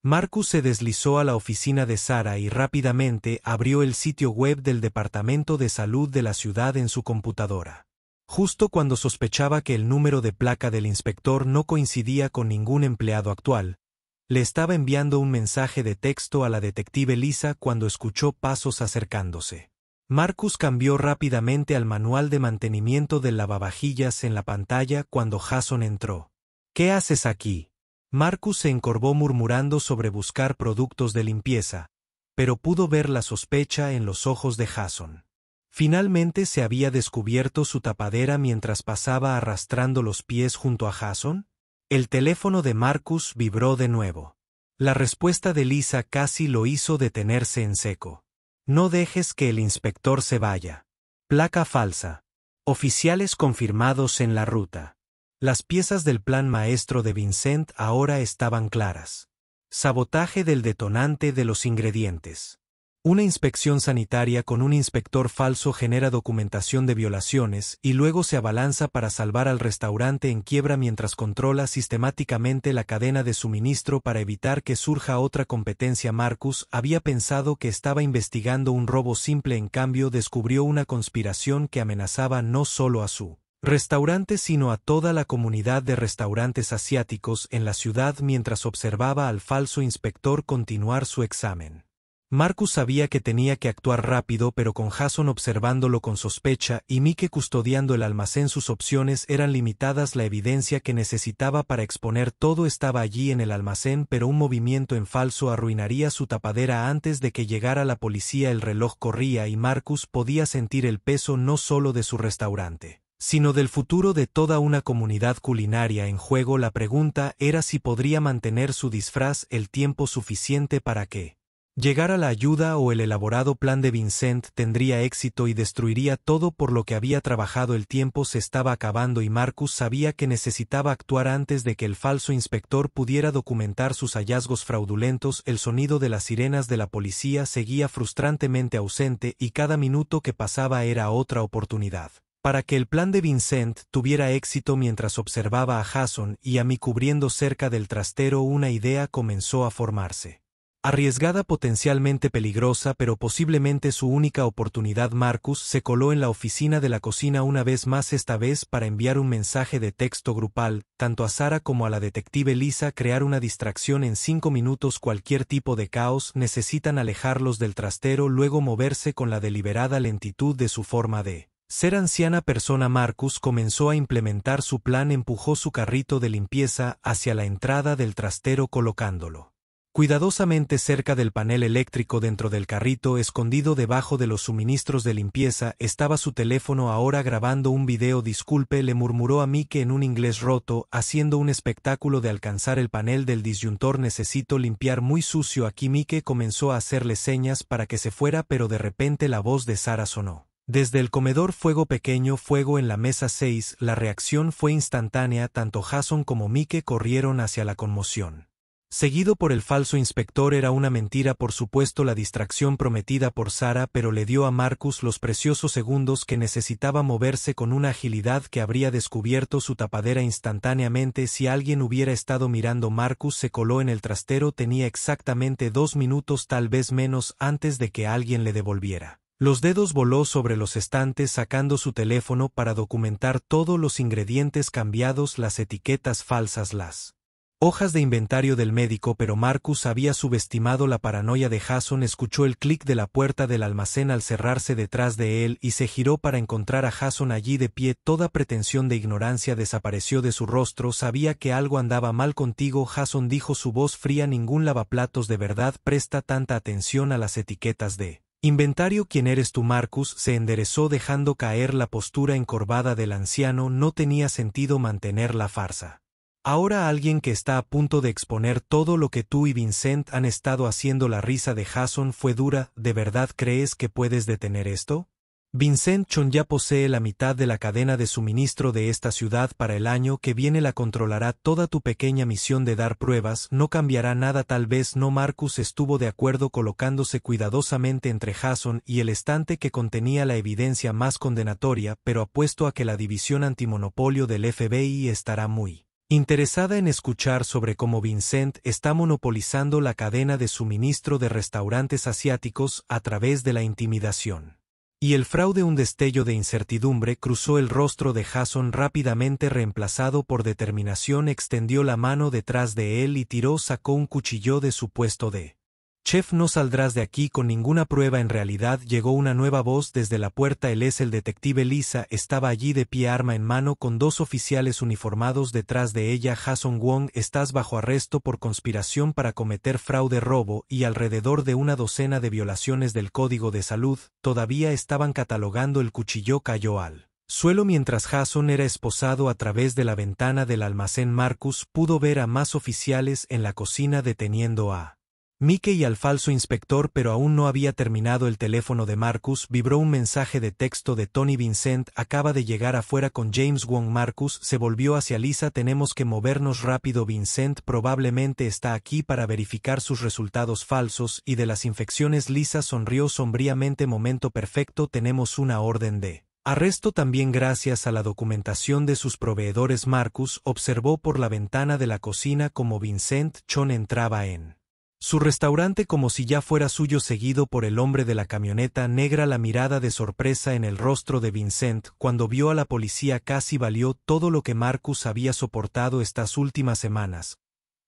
Marcus se deslizó a la oficina de Sara y rápidamente abrió el sitio web del Departamento de Salud de la ciudad en su computadora. Justo cuando sospechaba que el número de placa del inspector no coincidía con ningún empleado actual, le estaba enviando un mensaje de texto a la detective Lisa cuando escuchó pasos acercándose. Marcus cambió rápidamente al manual de mantenimiento del lavavajillas en la pantalla cuando Jason entró. ¿Qué haces aquí? Marcus se encorvó murmurando sobre buscar productos de limpieza, pero pudo ver la sospecha en los ojos de Jason. Finalmente se había descubierto su tapadera mientras pasaba arrastrando los pies junto a Jason. El teléfono de Marcus vibró de nuevo. La respuesta de Lisa casi lo hizo detenerse en seco. No dejes que el inspector se vaya. Placa falsa. Oficiales confirmados en la ruta. Las piezas del plan maestro de Vincent ahora estaban claras. Sabotaje del detonante de los ingredientes. Una inspección sanitaria con un inspector falso genera documentación de violaciones y luego se abalanza para salvar al restaurante en quiebra mientras controla sistemáticamente la cadena de suministro para evitar que surja otra competencia. Marcus había pensado que estaba investigando un robo simple, en cambio descubrió una conspiración que amenazaba no solo a su restaurante sino a toda la comunidad de restaurantes asiáticos en la ciudad. Mientras observaba al falso inspector continuar su examen, Marcus sabía que tenía que actuar rápido, pero con Jason observándolo con sospecha y Mike custodiando el almacén sus opciones eran limitadas. La evidencia que necesitaba para exponer todo estaba allí en el almacén, pero un movimiento en falso arruinaría su tapadera antes de que llegara la policía. El reloj corría y Marcus podía sentir el peso no solo de su restaurante, sino del futuro de toda una comunidad culinaria en juego. La pregunta era si podría mantener su disfraz el tiempo suficiente para que llegara la ayuda, o el elaborado plan de Vincent tendría éxito y destruiría todo por lo que había trabajado. El tiempo se estaba acabando y Marcus sabía que necesitaba actuar antes de que el falso inspector pudiera documentar sus hallazgos fraudulentos. El sonido de las sirenas de la policía seguía frustrantemente ausente y cada minuto que pasaba era otra oportunidad para que el plan de Vincent tuviera éxito. Mientras observaba a Jason y a mí cubriendo cerca del trastero, una idea comenzó a formarse. Arriesgada, potencialmente peligrosa, pero posiblemente su única oportunidad. Marcus se coló en la oficina de la cocina una vez más, esta vez para enviar un mensaje de texto grupal, tanto a Sarah como a la detective Lisa. Crear una distracción en 5 minutos. Cualquier tipo de caos, necesitan alejarlos del trastero, luego moverse con la deliberada lentitud de su forma de ser anciana persona. Marcus comenzó a implementar su plan. Empujó su carrito de limpieza hacia la entrada del trastero, colocándolo cuidadosamente cerca del panel eléctrico. Dentro del carrito, escondido debajo de los suministros de limpieza, estaba su teléfono, ahora grabando un video. Disculpe, le murmuró a Mike en un inglés roto, haciendo un espectáculo de alcanzar el panel del disyuntor. Necesito limpiar, muy sucio aquí. Mike comenzó a hacerle señas para que se fuera, pero de repente la voz de Sarah sonó desde el comedor: fuego pequeño, fuego en la mesa 6. La reacción fue instantánea, tanto Jason como Mike corrieron hacia la conmoción. Seguido por el falso inspector. Era una mentira, por supuesto, la distracción prometida por Sarah, pero le dio a Marcus los preciosos segundos que necesitaba moverse con una agilidad que habría descubierto su tapadera instantáneamente si alguien hubiera estado mirando. Marcus se coló en el trastero. Tenía exactamente 2 minutos, tal vez menos, antes de que alguien le devolviera los dedos. Voló sobre los estantes sacando su teléfono para documentar todos los ingredientes cambiados, las etiquetas falsas, las hojas de inventario del médico. Pero Marcus había subestimado la paranoia de Jason. Escuchó el clic de la puerta del almacén al cerrarse detrás de él y se giró para encontrar a Jason allí de pie. Toda pretensión de ignorancia desapareció de su rostro. Sabía que algo andaba mal contigo, Jason, dijo su voz fría. Ningún lavaplatos, de verdad. Presta tanta atención a las etiquetas de inventario. ¿Quién eres tú? Marcus se enderezó dejando caer la postura encorvada del anciano. No tenía sentido mantener la farsa. Ahora alguien que está a punto de exponer todo lo que tú y Vincent han estado haciendo. La risa de Jason fue dura. ¿De verdad crees que puedes detener esto? Vincent Chon ya posee la mitad de la cadena de suministro de esta ciudad. Para el año que viene la controlará. Toda tu pequeña misión de dar pruebas no cambiará nada. Tal vez no. Marcus estuvo de acuerdo, colocándose cuidadosamente entre Jason y el estante que contenía la evidencia más condenatoria, pero apuesto a que la división antimonopolio del FBI estará muy interesada en escuchar sobre cómo Vincent está monopolizando la cadena de suministro de restaurantes asiáticos a través de la intimidación y el fraude. Un destello de incertidumbre cruzó el rostro de Jason, rápidamente reemplazado por determinación. Extendió la mano detrás de él y sacó un cuchillo de su puesto de chef. No saldrás de aquí con ninguna prueba. En realidad, llegó una nueva voz desde la puerta. Él es el detective. Lisa estaba allí de pie, arma en mano, con 2 oficiales uniformados detrás de ella. Jason Wong, estás bajo arresto por conspiración para cometer fraude, robo y alrededor de una docena de violaciones del Código de Salud. Todavía estaban catalogando. El cuchillo cayó al suelo mientras Jason era esposado. A través de la ventana del almacén, Marcus pudo ver a más oficiales en la cocina deteniendo a Mickey al falso inspector, pero aún no había terminado el teléfono de Marcus, vibró un mensaje de texto de Tony. Vincent acaba de llegar afuera con James Wong. Marcus se volvió hacia Lisa. Tenemos que movernos rápido. Vincent probablemente está aquí para verificar sus resultados falsos y de las infecciones. Lisa sonrió sombríamente. Momento perfecto, tenemos una orden de arresto también gracias a la documentación de sus proveedores. Marcus observó por la ventana de la cocina como Vincent Chon entraba en su restaurante como si ya fuera suyo, seguido por el hombre de la camioneta negra. La mirada de sorpresa en el rostro de Vincent cuando vio a la policía casi valió todo lo que Marcus había soportado estas últimas semanas.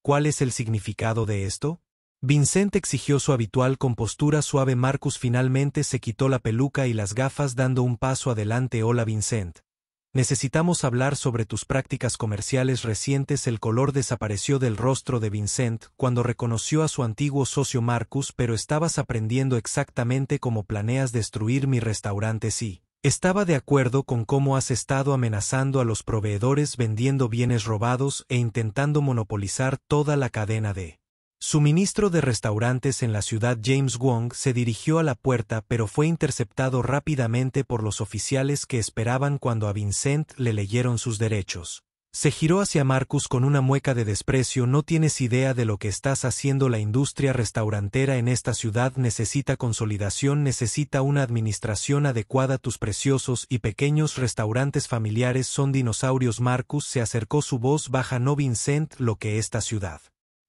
¿Cuál es el significado de esto? Vincent exigió su habitual compostura suave. Marcus finalmente se quitó la peluca y las gafas dando un paso adelante. Hola Vincent. Necesitamos hablar sobre tus prácticas comerciales recientes. El color desapareció del rostro de Vincent cuando reconoció a su antiguo socio Marcus. Pero estabas aprendiendo exactamente cómo planeas destruir mi restaurante. Sí. Estaba de acuerdo con cómo has estado amenazando a los proveedores, vendiendo bienes robados e intentando monopolizar toda la cadena de suministro de restaurantes en la ciudad. James Wong se dirigió a la puerta pero fue interceptado rápidamente por los oficiales que esperaban cuando a Vincent le leyeron sus derechos. Se giró hacia Marcus con una mueca de desprecio. No tienes idea de lo que estás haciendo. La industria restaurantera en esta ciudad necesita consolidación, necesita una administración adecuada. Tus preciosos y pequeños restaurantes familiares son dinosaurios. Marcus se acercó, su voz baja. No Vincent, lo que esta ciudad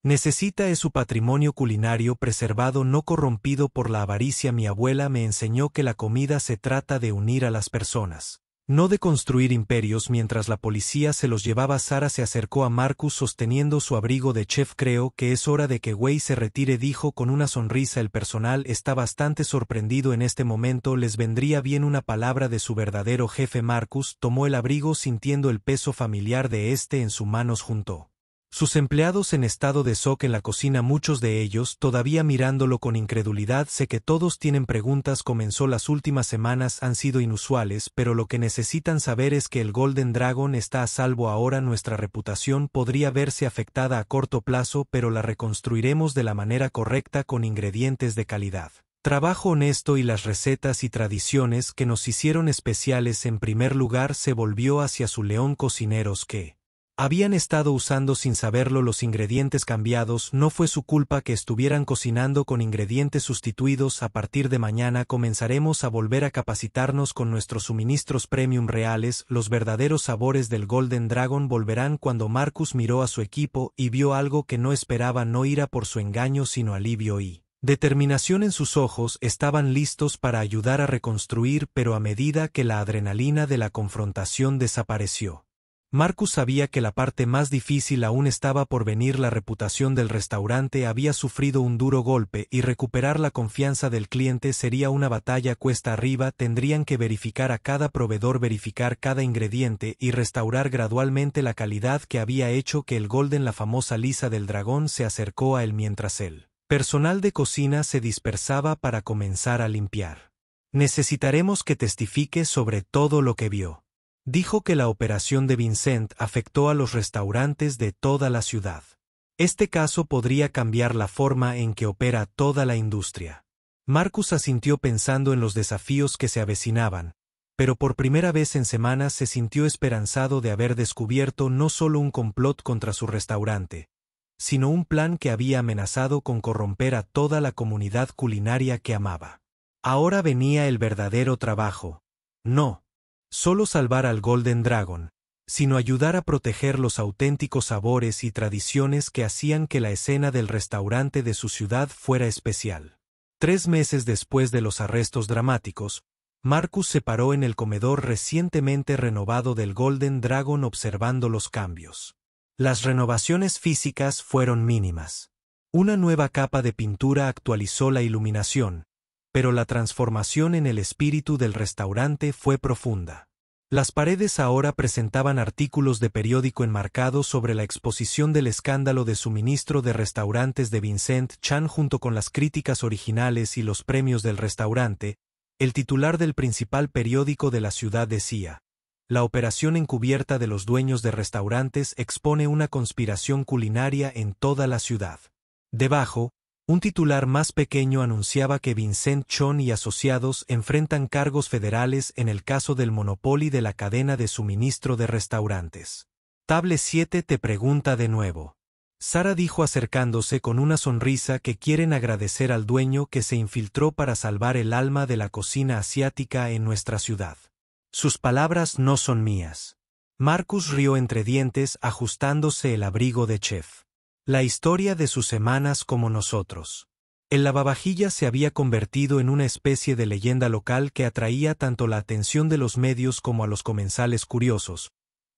necesita es su patrimonio culinario preservado, no corrompido por la avaricia. Mi abuela me enseñó que la comida se trata de unir a las personas, no de construir imperios. Mientras la policía se los llevaba, Sara se acercó a Marcus sosteniendo su abrigo de chef. Creo que es hora de que Wei se retire, dijo con una sonrisa. El personal está bastante sorprendido en este momento. Les vendría bien una palabra de su verdadero jefe. Marcus tomó el abrigo sintiendo el peso familiar de este en sus manos. Juntó sus empleados en estado de shock en la cocina, muchos de ellos todavía mirándolo con incredulidad. Sé que todos tienen preguntas, comenzó. Las últimas semanas han sido inusuales, pero lo que necesitan saber es que el Golden Dragon está a salvo ahora. Nuestra reputación podría verse afectada a corto plazo, pero la reconstruiremos de la manera correcta con ingredientes de calidad, trabajo honesto y las recetas y tradiciones que nos hicieron especiales. En primer lugar se volvió hacia su león. Cocineros que habían estado usando sin saberlo los ingredientes cambiados. No fue su culpa que estuvieran cocinando con ingredientes sustituidos. A partir de mañana comenzaremos a volver a capacitarnos con nuestros suministros premium reales. Los verdaderos sabores del Golden Dragon volverán. Cuando Marcus miró a su equipo y vio algo que no esperaba, no ira por su engaño sino alivio y determinación en sus ojos. Estaban listos para ayudar a reconstruir, pero a medida que la adrenalina de la confrontación desapareció, Marcus sabía que la parte más difícil aún estaba por venir. La reputación del restaurante había sufrido un duro golpe y recuperar la confianza del cliente sería una batalla cuesta arriba. Tendrían que verificar a cada proveedor, verificar cada ingrediente y restaurar gradualmente la calidad que había hecho que el Golden. La famosa Lisa del dragón se acercó a él mientras el personal de cocina se dispersaba para comenzar a limpiar. Necesitaremos que testifique sobre todo lo que vio. Dijo que la operación de Vincent afectó a los restaurantes de toda la ciudad. Este caso podría cambiar la forma en que opera toda la industria. Marcus asintió pensando en los desafíos que se avecinaban, pero por primera vez en semanas se sintió esperanzado de haber descubierto no solo un complot contra su restaurante, sino un plan que había amenazado con corromper a toda la comunidad culinaria que amaba. Ahora venía el verdadero trabajo. No solo salvar al Golden Dragon, sino ayudar a proteger los auténticos sabores y tradiciones que hacían que la escena del restaurante de su ciudad fuera especial. 3 meses después de los arrestos dramáticos, Marcus se paró en el comedor recientemente renovado del Golden Dragon observando los cambios. Las renovaciones físicas fueron mínimas. Una nueva capa de pintura actualizó la iluminación, pero la transformación en el espíritu del restaurante fue profunda. Las paredes ahora presentaban artículos de periódico enmarcados sobre la exposición del escándalo de suministro de restaurantes de Vincent Chan junto con las críticas originales y los premios del restaurante. El titular del principal periódico de la ciudad decía: la operación encubierta de los dueños de restaurantes expone una conspiración culinaria en toda la ciudad. Debajo, Un titular más pequeño anunciaba que Vincent Chon y asociados enfrentan cargos federales en el caso del monopolio de la cadena de suministro de restaurantes. Table 7 te pregunta de nuevo. Sara dijo acercándose con una sonrisa que quieren agradecer al dueño que se infiltró para salvar el alma de la cocina asiática en nuestra ciudad. Sus palabras no son mías. Marcus rió entre dientes ajustándose el abrigo de chef. La historia de sus semanas como nosotros. El lavavajillas se había convertido en una especie de leyenda local que atraía tanto la atención de los medios como a los comensales curiosos,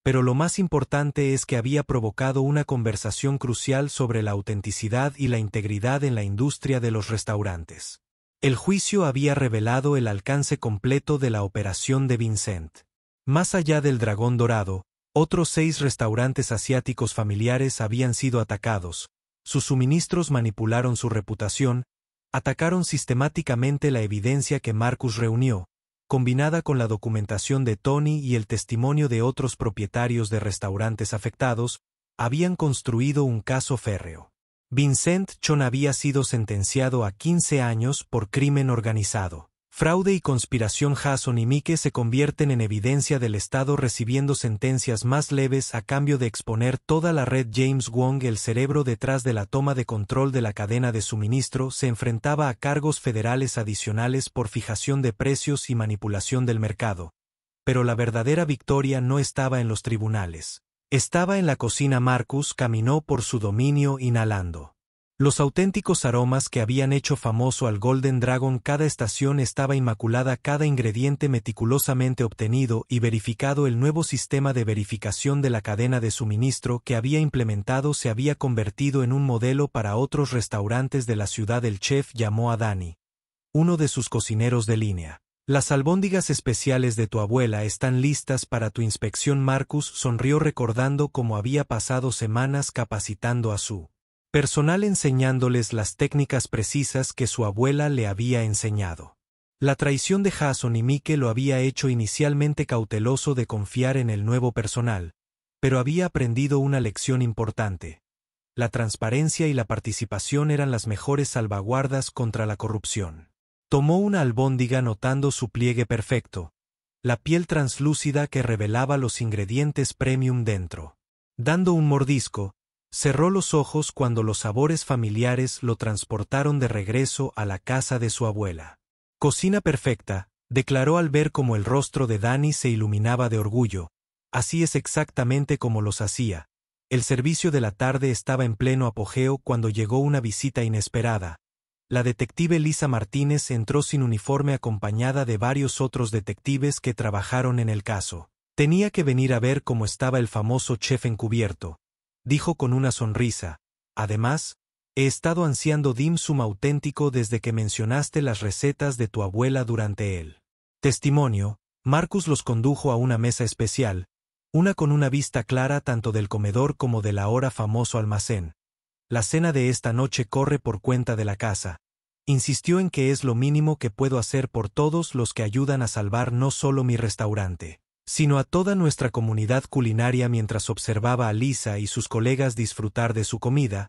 pero lo más importante es que había provocado una conversación crucial sobre la autenticidad y la integridad en la industria de los restaurantes. El juicio había revelado el alcance completo de la operación de Vincent. Más allá del Dragón Dorado, otros 6 restaurantes asiáticos familiares habían sido atacados, sus suministros manipularon su reputación, atacaron sistemáticamente la evidencia que Marcus reunió, combinada con la documentación de Tony y el testimonio de otros propietarios de restaurantes afectados, habían construido un caso férreo. Vincent Chon había sido sentenciado a 15 años por crimen organizado. Fraude y conspiración. Jason y Mike se convierten en evidencia del Estado recibiendo sentencias más leves a cambio de exponer toda la red. James Wong, el cerebro detrás de la toma de control de la cadena de suministro, se enfrentaba a cargos federales adicionales por fijación de precios y manipulación del mercado. Pero la verdadera victoria no estaba en los tribunales. Estaba en la cocina. Marcus caminó por su dominio inhalando los auténticos aromas que habían hecho famoso al Golden Dragon. Cada estación estaba inmaculada, cada ingrediente meticulosamente obtenido y verificado. El nuevo sistema de verificación de la cadena de suministro que había implementado se había convertido en un modelo para otros restaurantes de la ciudad. El chef llamó a Danny, uno de sus cocineros de línea. Las albóndigas especiales de tu abuela están listas para tu inspección. Marcus sonrió recordando cómo había pasado semanas capacitando a su personal enseñándoles las técnicas precisas que su abuela le había enseñado. La traición de Jason y Mike lo había hecho inicialmente cauteloso de confiar en el nuevo personal, pero había aprendido una lección importante. La transparencia y la participación eran las mejores salvaguardas contra la corrupción. Tomó una albóndiga notando su pliegue perfecto, la piel translúcida que revelaba los ingredientes premium dentro. Dando un mordisco, cerró los ojos cuando los sabores familiares lo transportaron de regreso a la casa de su abuela. Cocina perfecta, declaró al ver cómo el rostro de Danny se iluminaba de orgullo. Así es exactamente como los hacía. El servicio de la tarde estaba en pleno apogeo cuando llegó una visita inesperada. La detective Lisa Martínez entró sin uniforme acompañada de varios otros detectives que trabajaron en el caso. Tenía que venir a ver cómo estaba el famoso chef encubierto, dijo con una sonrisa. Además, he estado ansiando dim sum auténtico desde que mencionaste las recetas de tu abuela durante el testimonio. Marcus los condujo a una mesa especial, una con una vista clara tanto del comedor como del ahora famoso almacén. La cena de esta noche corre por cuenta de la casa. Insistió en que es lo mínimo que puedo hacer por todos los que ayudan a salvar no solo mi restaurante, sino a toda nuestra comunidad culinaria. Mientras observaba a Lisa y sus colegas disfrutar de su comida,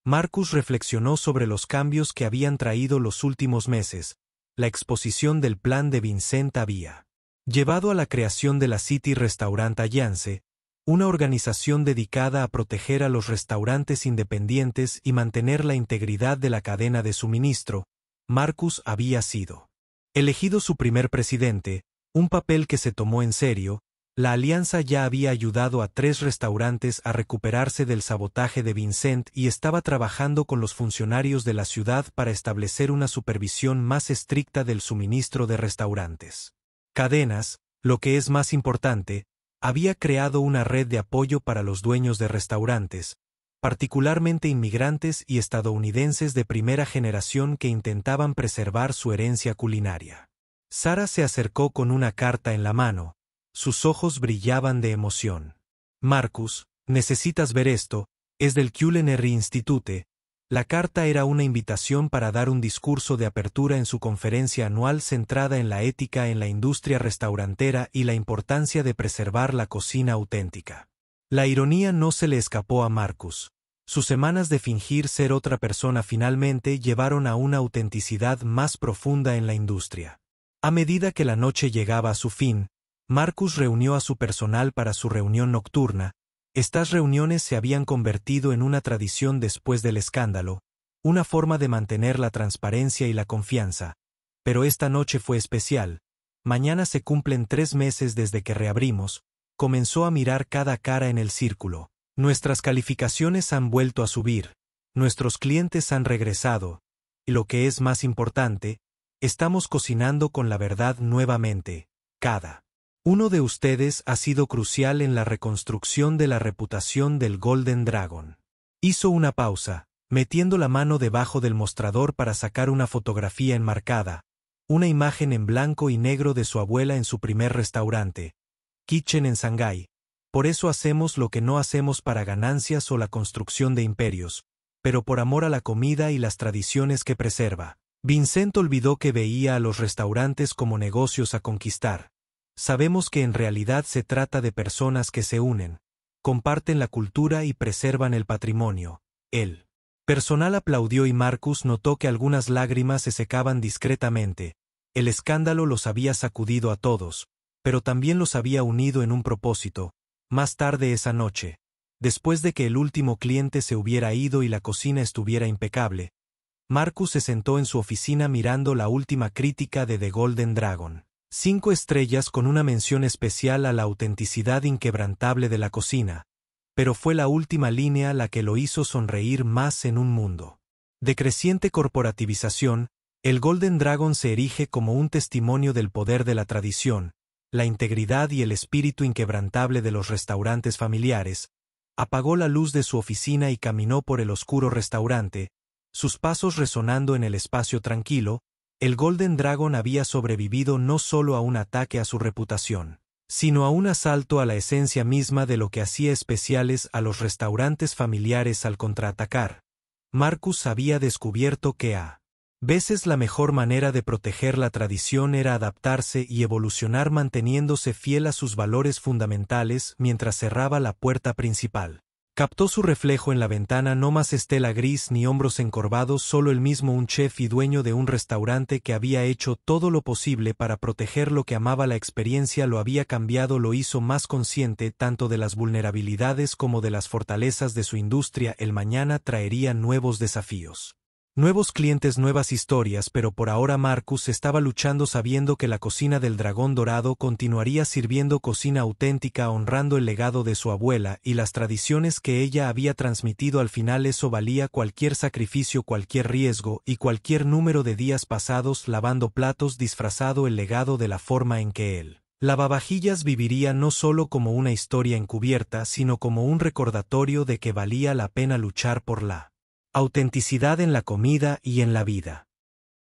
Marcus reflexionó sobre los cambios que habían traído los últimos meses. La exposición del plan de Vincent había llevado a la creación de la City Restaurant Alliance, una organización dedicada a proteger a los restaurantes independientes y mantener la integridad de la cadena de suministro. Marcus había sido elegido su primer presidente, un papel que se tomó en serio. La alianza ya había ayudado a 3 restaurantes a recuperarse del sabotaje de Vincent y estaba trabajando con los funcionarios de la ciudad para establecer una supervisión más estricta del suministro de restaurantes. Cadenas, lo que es más importante, había creado una red de apoyo para los dueños de restaurantes, particularmente inmigrantes y estadounidenses de primera generación que intentaban preservar su herencia culinaria. Sara se acercó con una carta en la mano. Sus ojos brillaban de emoción. Marcus, necesitas ver esto, es del Culinary Institute. La carta era una invitación para dar un discurso de apertura en su conferencia anual centrada en la ética en la industria restaurantera y la importancia de preservar la cocina auténtica. La ironía no se le escapó a Marcus. Sus semanas de fingir ser otra persona finalmente llevaron a una autenticidad más profunda en la industria. A medida que la noche llegaba a su fin, Marcus reunió a su personal para su reunión nocturna. Estas reuniones se habían convertido en una tradición después del escándalo, una forma de mantener la transparencia y la confianza. Pero esta noche fue especial. Mañana se cumplen 3 meses desde que reabrimos. Comenzó a mirar cada cara en el círculo. Nuestras calificaciones han vuelto a subir. Nuestros clientes han regresado. Y lo que es más importante, estamos cocinando con la verdad nuevamente. Cada uno de ustedes ha sido crucial en la reconstrucción de la reputación del Golden Dragon. Hizo una pausa, metiendo la mano debajo del mostrador para sacar una fotografía enmarcada, una imagen en blanco y negro de su abuela en su primer restaurante, Kitchen en Shanghái. Por eso hacemos lo que no hacemos para ganancias o la construcción de imperios, pero por amor a la comida y las tradiciones que preserva. Vincent olvidó que veía a los restaurantes como negocios a conquistar. Sabemos que en realidad se trata de personas que se unen, comparten la cultura y preservan el patrimonio. El personal aplaudió y Marcus notó que algunas lágrimas se secaban discretamente. El escándalo los había sacudido a todos, pero también los había unido en un propósito. Más tarde esa noche, después de que el último cliente se hubiera ido y la cocina estuviera impecable, Marcus se sentó en su oficina mirando la última crítica de The Golden Dragon. 5 estrellas con una mención especial a la autenticidad inquebrantable de la cocina, pero fue la última línea la que lo hizo sonreír más en un mundo de creciente corporativización. El Golden Dragon se erige como un testimonio del poder de la tradición, la integridad y el espíritu inquebrantable de los restaurantes familiares. Apagó la luz de su oficina y caminó por el oscuro restaurante, sus pasos resonando en el espacio tranquilo. El Golden Dragon había sobrevivido no solo a un ataque a su reputación, sino a un asalto a la esencia misma de lo que hacía especiales a los restaurantes familiares al contraatacar. Marcus había descubierto que a veces la mejor manera de proteger la tradición era adaptarse y evolucionar manteniéndose fiel a sus valores fundamentales mientras cerraba la puerta principal. Captó su reflejo en la ventana, no más estela gris ni hombros encorvados, solo él mismo, un chef y dueño de un restaurante que había hecho todo lo posible para proteger lo que amaba. La experiencia lo había cambiado, lo hizo más consciente tanto de las vulnerabilidades como de las fortalezas de su industria. El mañana traería nuevos desafíos. Nuevos clientes, nuevas historias, pero por ahora Marcus estaba luchando sabiendo que la cocina del Dragón Dorado continuaría sirviendo cocina auténtica, honrando el legado de su abuela y las tradiciones que ella había transmitido. Al final eso valía cualquier sacrificio, cualquier riesgo y cualquier número de días pasados lavando platos, disfrazado el legado de la forma en que él lavavajillas viviría, no solo como una historia encubierta, sino como un recordatorio de que valía la pena luchar por la autenticidad en la comida y en la vida.